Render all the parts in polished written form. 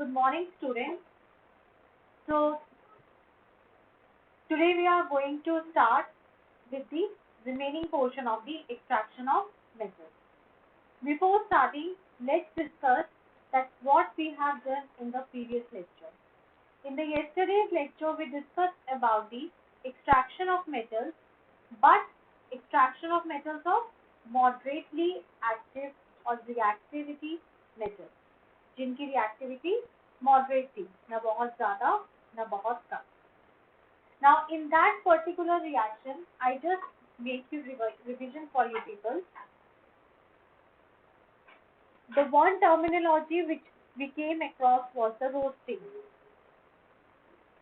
Good morning, students. So, today we are going to start with the remaining portion of the extraction of metals. Before starting, let's discuss that what we have done in the previous lecture. In the yesterday's lecture, we discussed about the extraction of metals, but extraction of metals of moderately active or reactivity metals, जिनकी reactivity moderate थी, न बहुत ज़्यादा न बहुत कम. Now in that particular reaction, I just make you revision for you people. The one terminology which we came across was the roasting.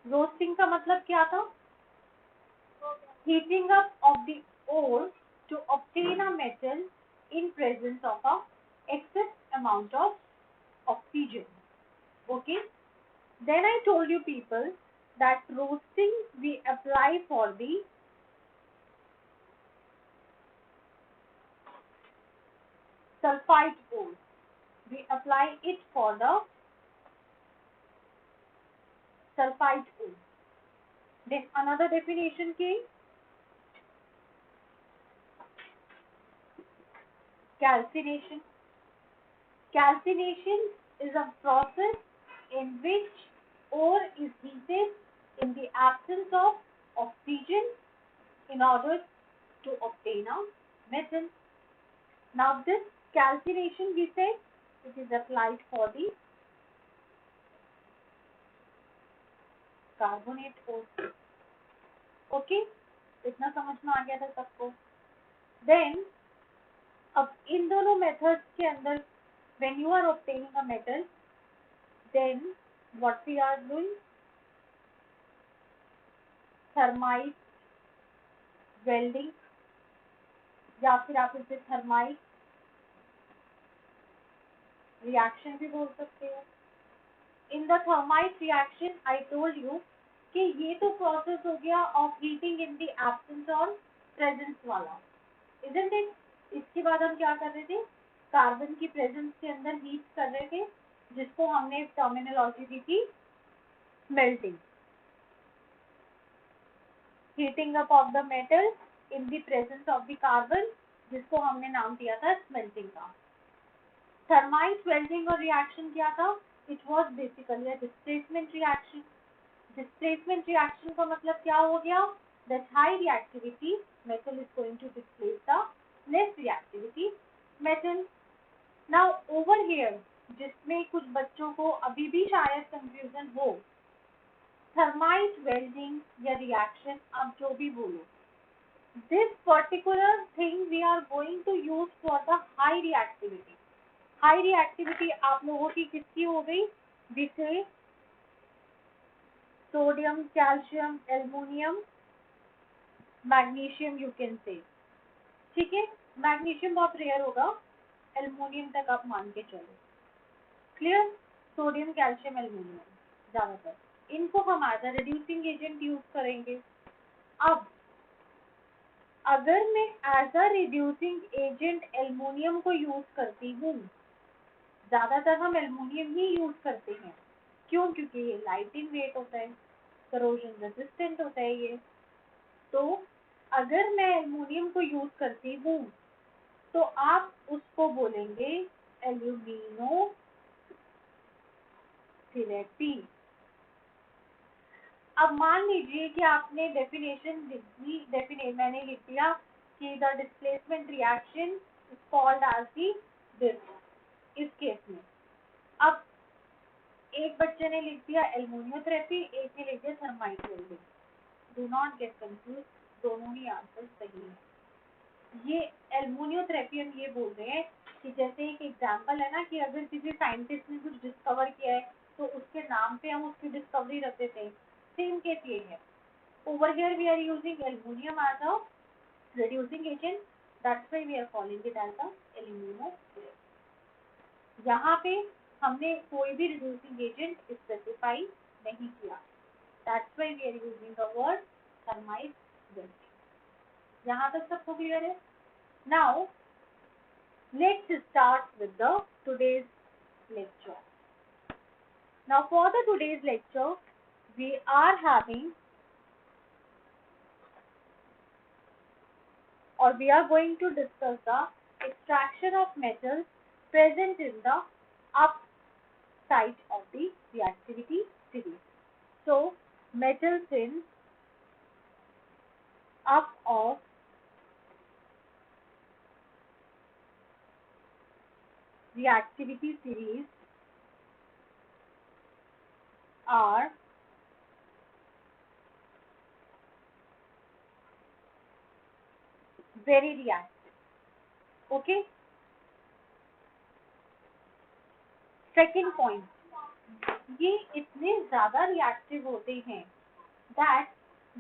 Roasting का मतलब क्या था? Heating up of the ore to obtain a metal in presence of a excess amount of oxygen. Okay. Then I told you people that roasting we apply for the sulfide ore. We apply it for the sulfide ore. Then another definition came, calcination. Calcination is a process in which ore is heated in the absence of oxygen in order to obtain a metal. Now this calcination we said it is applied for the carbonate ore. Okay, इतना समझ में आ गया था सबको. Then अब इन दोनों methods के अंदर when you are obtaining a metal, then what we are doing, thermite welding या फिर आप इसे थर्माइट रिएक्शन भी बोल सकते हो. In the thermite reaction I told you कि ये तो प्रोसेस हो गया of heating in the absence और प्रेजेंस वाला, इजंट इट. इसके बाद हम क्या कर रहे थे, कार्बन की प्रेजेंस के अंदर हीट कर रहे थे, जिसको हमने टर्मिनोलॉजी दी थी smelting. Heating up of the metal in the presence of the carbon, जिसको हमने नाम दिया था स्मेल्टिंग का. थर्माइट वेल्डिंग और रिएक्शन क्या था, it was basically a displacement reaction. Displacement reaction का मतलब क्या हो गया, that high reactivity metal is going to displace the less reactivity metal. Now over here, जिसमें कुछ बच्चों को अभी भी शायद कंफ्यूजन हो, थर्माइट वेल्डिंग या रिएक्शन आप जो भी बोलो, this particular thing we are going to use for the high reactivity. High reactivity आप लोगों की किसकी हो गई, जिसे sodium, calcium, aluminium, magnesium you can say. ठीक है, मैग्नीशियम बहुत रेयर होगा, एल्युमिनियम तक आप मान के चलो. क्लियर, सोडियम, कैल्शियम, एल्युमिनियम ज्यादातर, इनको हम as a reducing agent use करेंगे. अब अगर मैं as a reducing agent aluminium को यूज करती हूँ, ज्यादातर हम एल्युमिनियम ही यूज करते हैं. क्यों? क्योंकि ये लाइट इन वेट होता है, करोजन रेजिस्टेंट होता है ये. तो अगर मैं एल्युमिनियम को यूज करती हूँ तो आप उसको बोलेंगे एल्यूमिनो थेरेपी. अब मान लीजिए कि आपने डेफिनेशन लिख दी, मैंने लिख दिया कि the displacement reaction is called as the this. इस केस में अब एक बच्चे ने लिख दिया एल्युमिनियोथेरेपी, एक ने लिख दिया thermite welding. Do not get confuse, दोनों ही आंसर सही है. ये एल्युमिनियोथेरेपी हम ये बोल रहे हैं कि जैसे एक एग्जांपल है ना कि अगर किसी साइंटिस्ट ने कुछ डिस्कवर किया है तो उसके नाम पे हम उसकी डिस्कवरी रख देते हैं. सेम केस ये है. Over here we are using aluminium as a reducing agent, that's why we are calling it as a aluminotherapy. यहाँ पे हमने कोई भी reducing agent स्पेसिफाई नहीं किया, that's why we are using the word thermite welding. यहाँ तक सबको क्लियर है? Now let's start with the today's lecture. Now for the today's lecture, we are having or we are going to discuss the extraction of metals present in the up side of the reactivity series. So metals in up of reactivity series are very reactive. Okay. Second point, ये इतने ज़्यादा reactive होते हैं that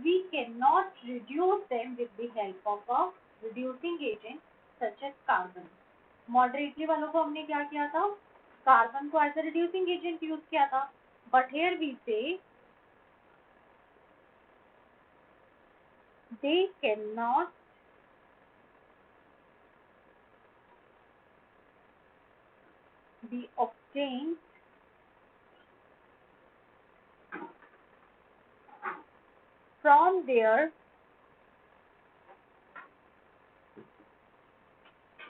we cannot reduce them with the help of a reducing agent such as carbon. Moderately वालों को हमने क्या किया था? कार्बन को as a reducing agent use किया था. But here we say they cannot be obtained from their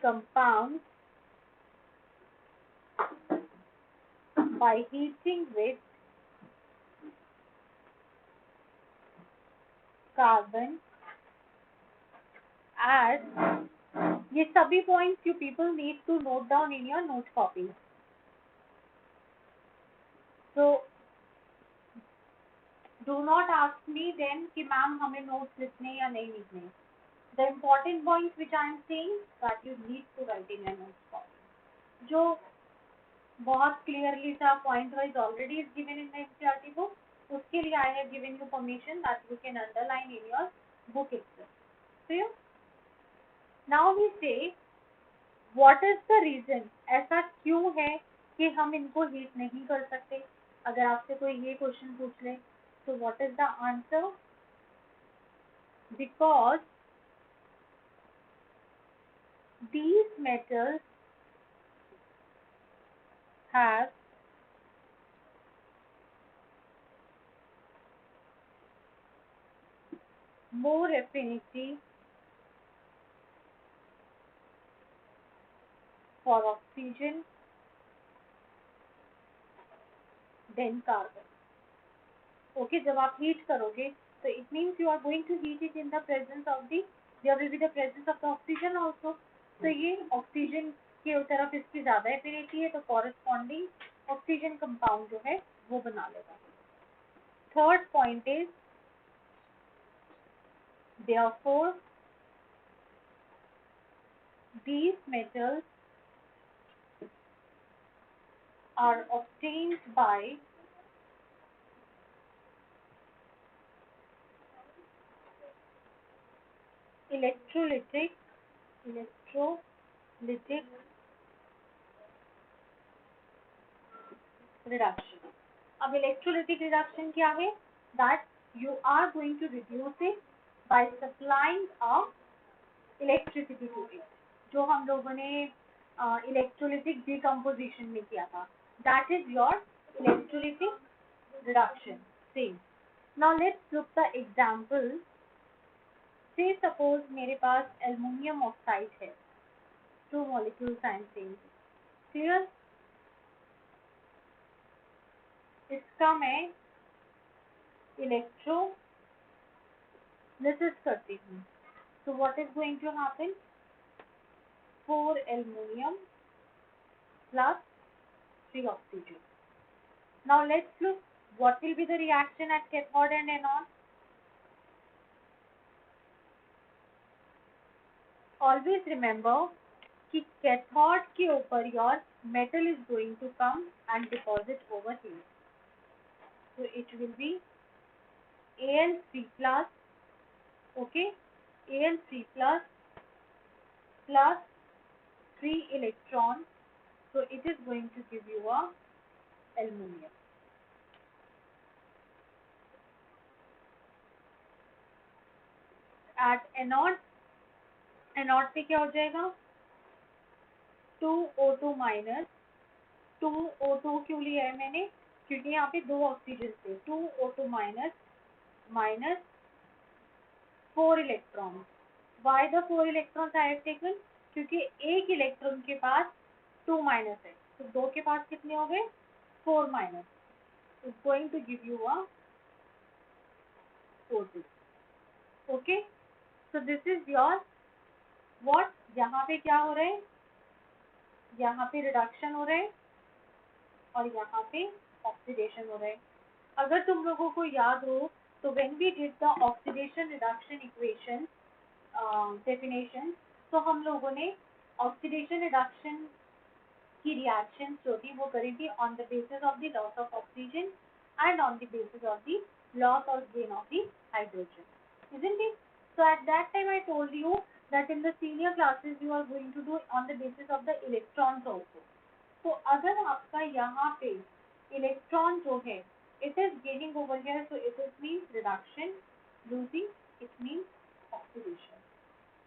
compounds by heating with carbon as ये सभी points you people need to note down in your note copy. So do not ask me then कि ma'am हमें notes लिखने या नहीं लिखने. The important points which I am saying that you need to write in your notes copy. जो बहुत clearly सा point wise already is given in the NCERT book, उसके लिए I have given you permission that you can underline in your book itself. Clear? Now we say what is the reason? ऐसा क्यों है कि हम इनको heat नहीं कर सकते? अगर आपसे कोई ये क्वेश्चन पूछ ले तो what is the answer? Because these metals have more affinity for oxygen than carbon. Okay, जब आप heat करोगे तो it means you are going to heat it in the presence of the there will be the presence of the oxygen also. तो ये oxygen के तरफ इसकी ज़्यादा affinity है तो corresponding oxygen compound जो है वो बना लेगा. Third point is therefore these metals are obtained by electrolytic reduction. अब electrolytic reduction क्या है? That you are going to reduce it by supplying a electricity to it. जो हम लोगों ने electrolytic decomposition में किया था. That is your electrolytic reduction. Same. Now let's look the example. Say suppose मेरे पास aluminum oxide है. 2 molecules I am saying. Clear? इसका मैं electrolysis करती हूँ. So what is going to happen? 4 aluminum plus 3 oxygen. Now let's look what will be the reaction at cathode and anode. Always remember कि cathode के ऊपर your metal is going to come and deposit over here. So it will be Al3 plus, okay, Al3 plus 3 electrons. So it is going to give you a aluminum. At anode पे क्या हो जाएगा? 2O2 minus 2O2 क्यों लिया है मैंने? क्योंकि यहाँ पे 2 ऑक्सीजन थे, 2O2 minus minus 4 electron. Why the 4 electron I have taken? क्योंकि एक इलेक्ट्रॉन के पास 2 माइनस है, तो 2 के पास कितने हो गए? 4 minus. It's going to give you a O2. Okay, so this is your what. यहाँ पे क्या हो रहा है? यहाँ पे रिडक्शन हो रहा है और यहाँ पे ऑक्सीडेशन हो रहा है. अगर तुम लोगों को याद हो तो when we did the oxidation reduction equation definition, तो हम लोगों ने ऑक्सीडेशन रिडक्शन की रिएक्शन जो थी वो करी थी on the basis of the loss of oxygen and on the basis of the loss और gain of the hydrogen, isn't it? So at that time I told you that in the senior classes you are going to do on the basis of the electrons also. तो अगर आपका यहाँ पे electron जो है it is gaining over here, so it is means reduction, losing it means oxidation.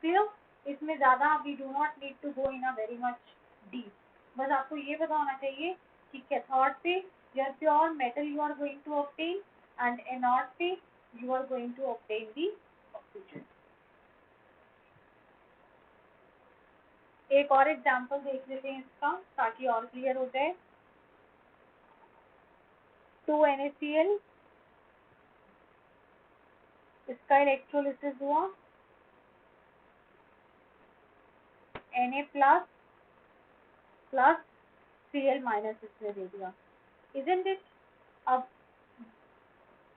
Clear? इसमें ज़्यादा we do not need to go in a very much deep. बस आपको ये पता होना चाहिए कि कैथोड पे your pure metal you are going to obtain and anode पे you are going to obtain the oxygen. एक और एग्जाम्पल देख लेते हैं इसका ताकि और क्लियर हो जाए. 2NaCl, इसका इलेक्ट्रोलिसिस हुआ, Na plus plus Cl minus इसने दे दिया, isn't it? अब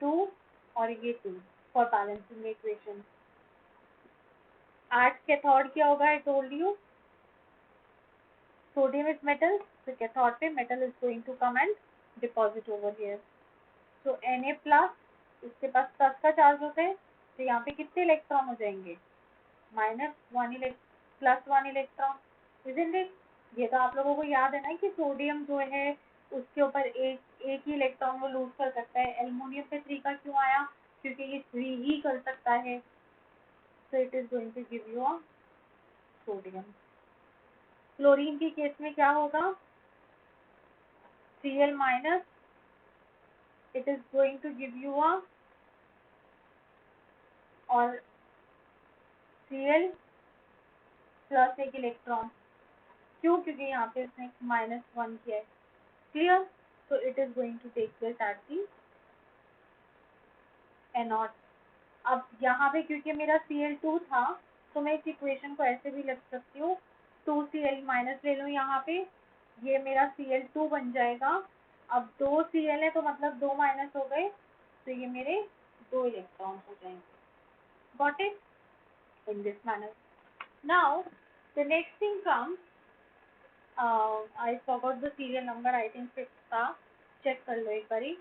2 और ये 2 for balancing the equation. At cathode क्या होगा? I told you sodium is metal, so cathode पे metal is going to come and deposit over here. So Na plus, इसके पास प्लस का चार्ज होता है, तो यहाँ पे कितने इलेक्ट्रॉन हो जाएंगे? -1 प्लस 1 इलेक्ट्रॉन, isn't it? ये तो आप लोगों को याद है ना कि सोडियम जो है उसके ऊपर एक ही इलेक्ट्रॉन वो लूज कर सकता है. एल्युमिनियम पे 3 का क्यों आया? क्योंकि ये 3 ही कर सकता है. So it is going to give you a sodium. Chlorine के केस में क्या होगा? Cl minus, it is going to give you a और Cl प्लस एक इलेक्ट्रॉन. क्यों? क्योंकि यहाँ पे इसने -1 किया है. Clear? So it is going to take this at the anode. अब यहाँ पे क्योंकि मेरा Cl2 था तो मैं इस इक्वेशन को ऐसे भी लिख सकती हूँ, 2Cl माइनस ले लूँ यहाँ पे, ये मेरा Cl2 बन जाएगा. अब 2 Cl है तो मतलब 2 माइनस हो गए, तो ये मेरे 2 इलेक्ट्रॉन हो जाएंगे. Got it? In this manner. Now the next thing comes, I forgot the serial number, I think 6 था, चेक कर लो एक बारी.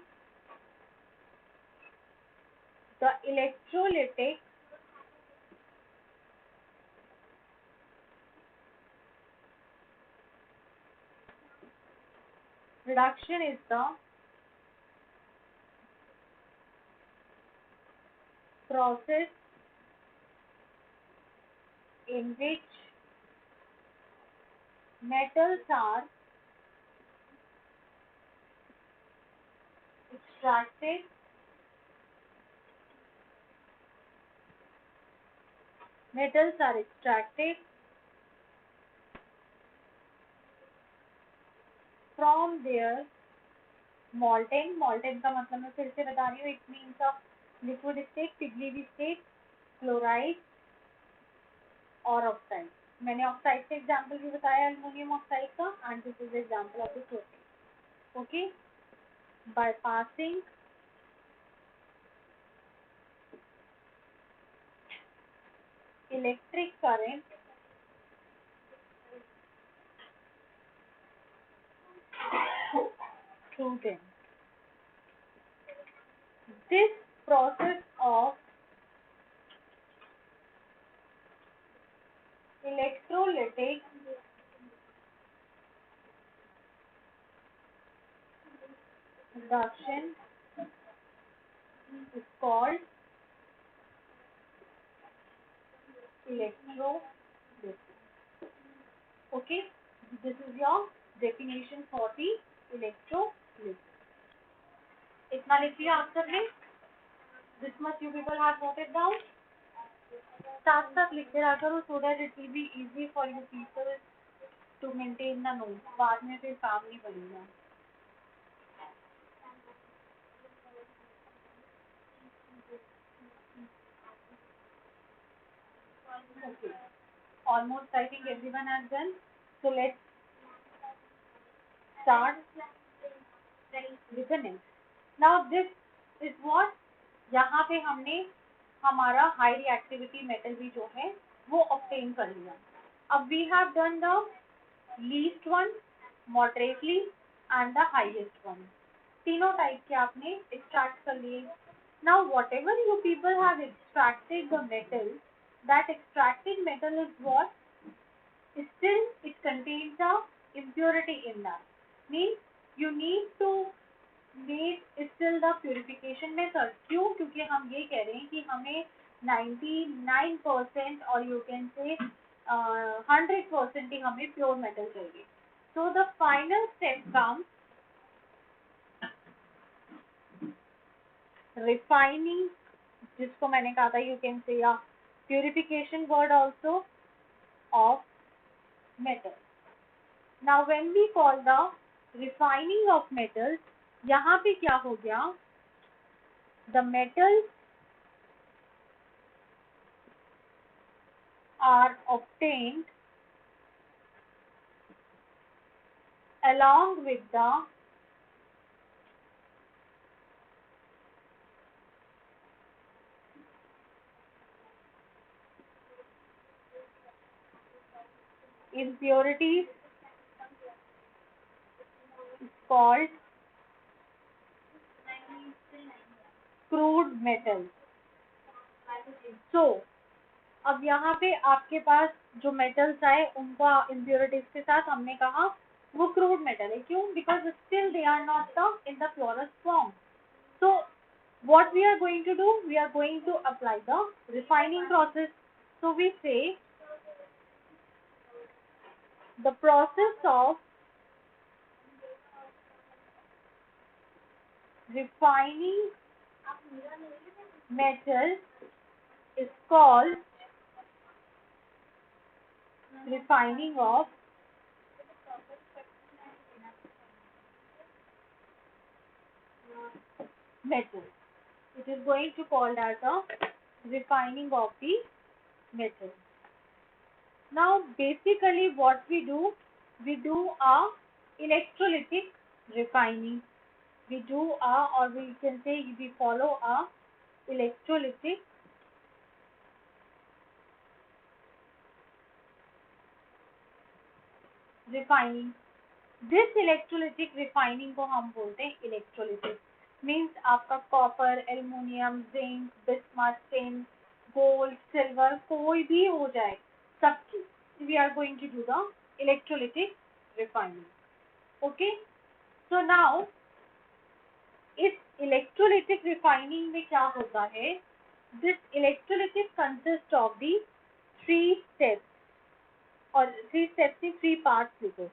The electrolytic reduction is the process in which metals are extracted from their molten का मतलब मैं फिर से बता रही हूँ, it means of liquid state, पिघली state, chloride और ऑक्साइड. मैंने ऑक्साइड का एग्जाम्पल भी बताया एल्युमिनियम ऑक्साइड का, and this is example of the chloride. Okay, by passing electric current through them. This process of electrolytic reduction is called electrolysis. Okay, this is your definition for the electrolysis. इतना लिख लिया आप सबने? This much you people have noted down? साथ साथ लिखते रहा करो so that it will be easy for you people to maintain the note, बाद में फिर काम नहीं पड़ेगा। Okay. Almost I think everyone has done. So let's start with the next. Now this is what, यहाँ पे हमने हमारा हाई रिएक्टिविटी मेटल भी जो है वो ऑब्टेन कर लिया। अब we have done the least one, moderately and the highest one. तीनों टाइप के आपने एक्सट्रैक्ट कर लिए। Now whatever you people have extracted the metal, that extracted metal is what still it contains a impurity in that. Means you need to make still the purification method. क्यों? क्योंकि हम ये कह रहे हैं कि हमें 99% और you can say 100% ही हमें प्योर मेटल चाहिए। So the final step comes refining, जिसको मैंने कहा था you can say a purification word also of metal. Now when we call the refining of metals, यहाँ पे क्या हो गया? The metals are obtained along with the impurities called crude metals. So अब यहाँ पे आपके पास जो मेटल्स आए उनका इम्प्योरिटीज के साथ हमने कहा वो क्रूड मेटल है। क्यों? Because still they are not the in the purest form. So what we are going to do? We are going to apply the refining process. So we say the process of refining metal is called refining of metal. It is going to called as a refining of the metal. Now basically what we do a electrolytic refining. We do a, or we can say we follow a electrolytic refining. This electrolytic refining को हम बोलते हैं electrolytic. Means आपका copper, aluminium, zinc, bismuth, tin, gold, silver कोई भी हो जाए सबकी we are going to do the electrolytic refining. Okay, so now इस electrolytic refining में क्या होता है? This electrolytic consists of the three steps, और three steps की three parts लिखो।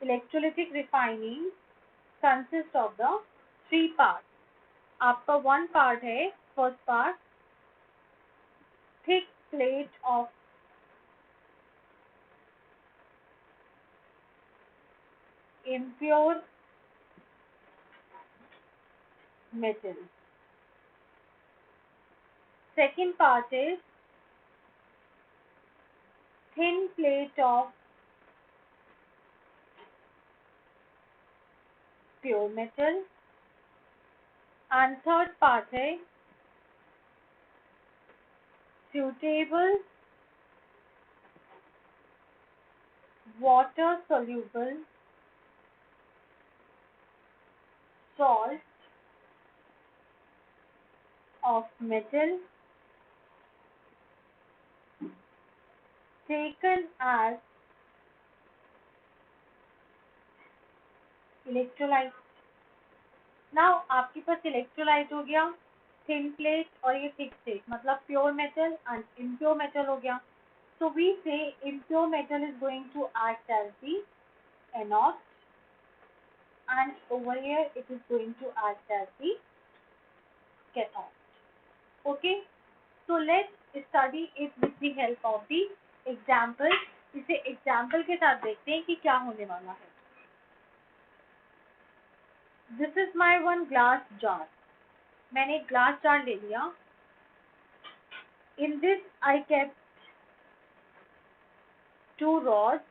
Electrolytic refining consists of the three parts. आपका one part है, first part, thick plate of impure metal. Second part is thin plate of pure metal. And third part है suitable water soluble salt of metal taken as electrolyte. Now आपके पास electrolyte हो गया, thin plate और ये thick plate, मतलब pure metal and impure metal हो गया. So we say impure metal is going to act as the anode and over here it is going to act as the cathode. Okay, so let's study it with the help of the example. इसे example के साथ देखते हैं कि क्या होने वाला है. This is my one glass jar. मैंने एक ग्लास जार ले लिया. In this I kept two rods.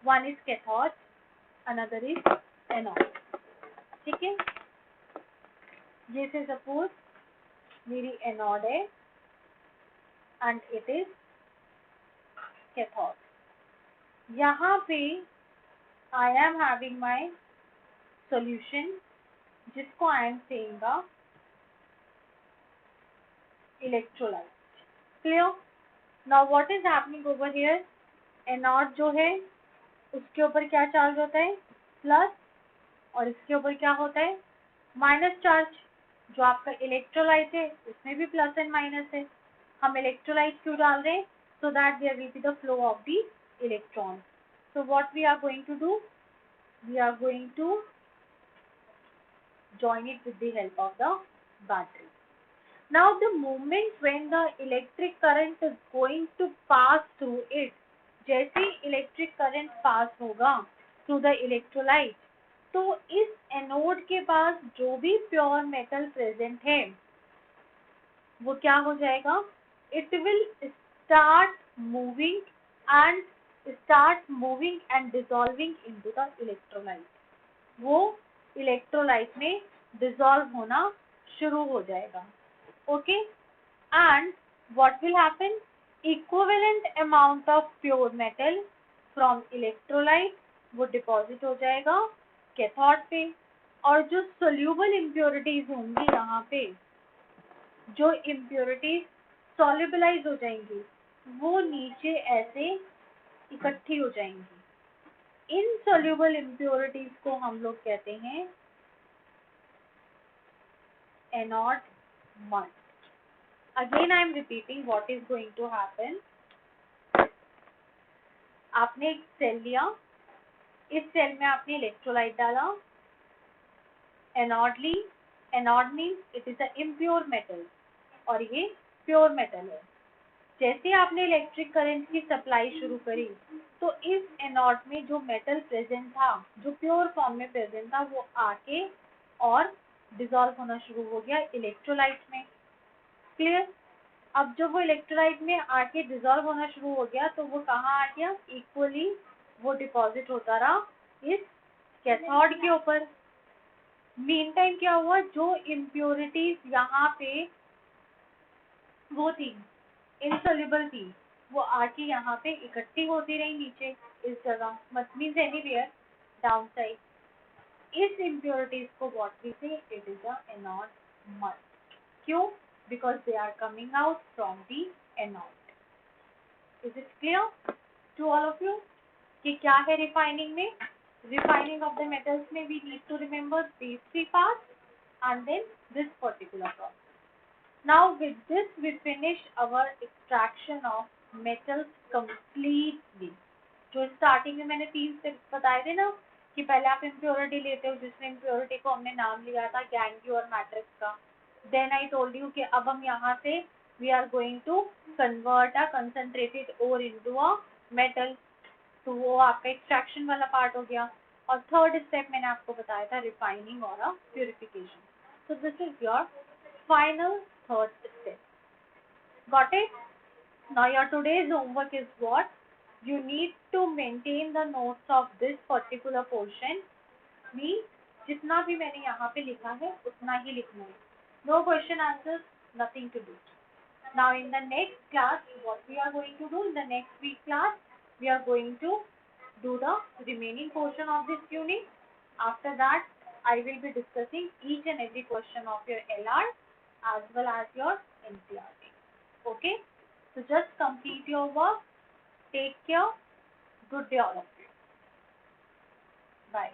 One is cathode, another is anode. ठीक है, ये से सपोज मेरी एनोड है एंड इट इज कैथोड. यहाँ पे I am having my solution जिसको I am saying electrolyte. Clear? Now what is happening over here? Anode जो है उसके ऊपर क्या चार्ज होता है? प्लस. और इसके ऊपर क्या होता है? Minus charge. जो आपका इलेक्ट्रोलाइट है उसमें भी प्लस एंड माइनस है. हम इलेक्ट्रोलाइट क्यों डाल रहे हैं? So that there will be the flow of the electron. So what we are going to do? We are going to join it with the help of the battery. Now the moment when the electric current is going to pass through it, जैसे electric current pass होगा through the electrolyte, तो इस anode के पास जो भी pure metal present है वो क्या हो जाएगा? It will start moving and dissolving into the electrolyte. वो इलेक्ट्रोलाइट में डिसॉल्व होना शुरू हो जाएगा. Okay, and what will happen? Equivalent amount of pure metal from electrolyte वो डिपॉजिट हो जाएगा कैथोड पे. और जो सोल्यूबल इम्प्योरिटीज होंगी यहाँ पे, जो इम्प्योरिटीज सॉल्युबलाइज हो जाएंगी वो नीचे ऐसे इकट्ठी हो जाएंगी. इनसॉल्युबल इम्प्योरिटीज को हम लोग कहते हैं anode mud. Again I am repeating what is going to happen. आपने एक सेल लिया, इस सेल में आपने इलेक्ट्रोलाइट डाला, एनोड ली. Anode means it is a impure metal और ये प्योर मेटल है. जैसे आपने इलेक्ट्रिक करंट की सप्लाई शुरू करी तो इस एनोड में जो मेटल प्रेजेंट था, जो प्योर फॉर्म में प्रेजेंट था, वो आके और डिसॉल्व होना शुरू हो गया इलेक्ट्रोलाइट में. क्लियर? अब जब वो इलेक्ट्रोलाइट में आके डिसॉल्व होना शुरू हो गया तो वो कहाँ आ गया? इक्वली वो डिपॉजिट होता रहा इस कैथोड के ऊपर. मीन टाइम क्या हुआ? जो इम्प्योरिटीज यहाँ पे वो थी, इनसॉल्युबल थी, वो आके यहाँ पे इकट्ठी होती रही नीचे इस जगह, मत मीन्स एनीवेयर डाउन साइड. इस इम्प्योरिटीज को what we say? It is a anode mud. क्यों? Because they are coming out from the anode. Is it clear to all of you कि क्या है रिफाइनिंग में? रिफाइनिंग ऑफ द मेटल्स में we need to remember these three parts and then this particular process. Now with this we finish our extraction of metals completely. जो starting में मैंने 3 steps बताए थे ना कि पहले आप इम्प्योरिटी लेते हो, जिसमें इम्प्योरिटी को हमने नाम लिया था गैंगी और मैट्रिक्स का. देन आई टोल्ड यू कि अब हम यहाँ से we are going to convert a concentrated ore into a metal. तो वो आपका एक्सट्रैक्शन वाला पार्ट हो गया. और थर्ड स्टेप मैंने आपको बताया था रिफाइनिंग और purification. So this is your final third step. Got it? Now your today's homework is what? You need to maintain the notes of this particular portion. Means जितना भी मैंने यहाँ पे लिखा है उतना ही लिखना है. No question answers, nothing to do. Now in the next class, what we are going to do in the next week class, we are going to do the remaining portion of this unit. After that, I will be discussing each and every question of your LR as well as your NCRT. Okay? So just complete your work. Take care. Good day all of you. Bye.